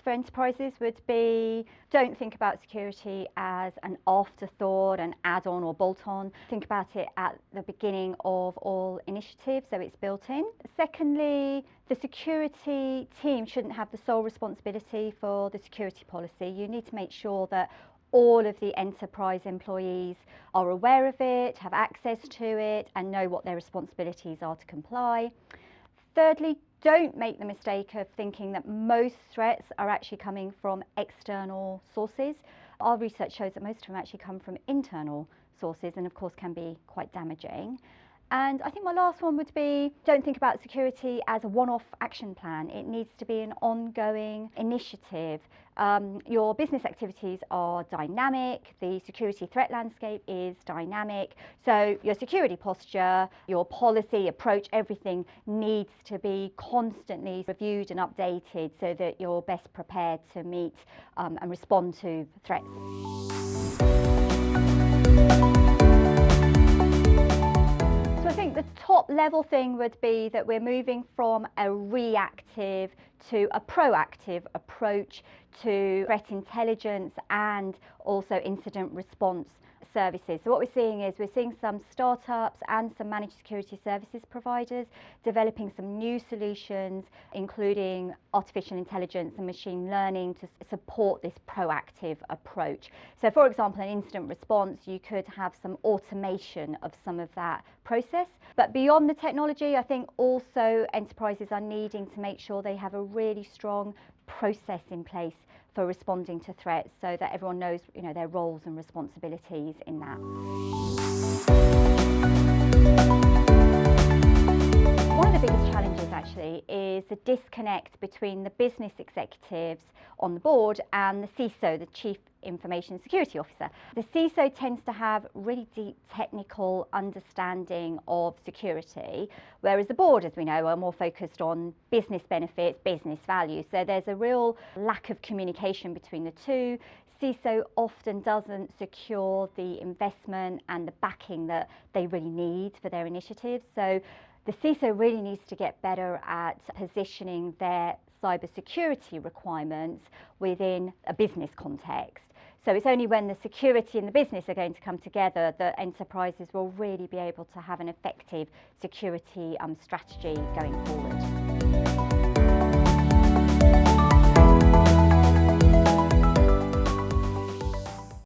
for enterprises would be, don't think about security as an afterthought, an add-on or bolt-on. Think about it at the beginning of all initiatives, so it's built in. Secondly, the security team shouldn't have the sole responsibility for the security policy. You need to make sure that all of the enterprise employees are aware of it, have access to it, and know what their responsibilities are to comply. Thirdly, don't make the mistake of thinking that most threats are actually coming from external sources. Our research shows that most of them actually come from internal sources and of course can be quite damaging. And I think my last one would be, don't think about security as a one-off action plan. It needs to be an ongoing initiative. Your business activities are dynamic, the security threat landscape is dynamic, so your security posture, your policy, approach, everything needs to be constantly reviewed and updated so that you're best prepared to meet and respond to threats. So I think the top level thing would be that we're moving from a reactive to a proactive approach to threat intelligence and also incident response services. So what we're seeing is we're seeing some startups and some managed security services providers developing some new solutions, including artificial intelligence and machine learning to support this proactive approach. So for example, in incident response, you could have some automation of some of that process. But beyond the technology, I think also enterprises are needing to make sure they have a really strong process in place for responding to threats so that everyone knows, their roles and responsibilities in that. One of the biggest challenges actually is the disconnect between the business executives on the board and the CISO, the Chief Information Security Officer. The CISO tends to have really deep technical understanding of security, whereas the board, as we know, are more focused on business benefits, business value. So there's a real lack of communication between the two. CISO often doesn't secure the investment and the backing that they really need for their initiatives. So the CISO really needs to get better at positioning their cybersecurity requirements within a business context. So it's only when the security and the business are going to come together that enterprises will really be able to have an effective security strategy going forward.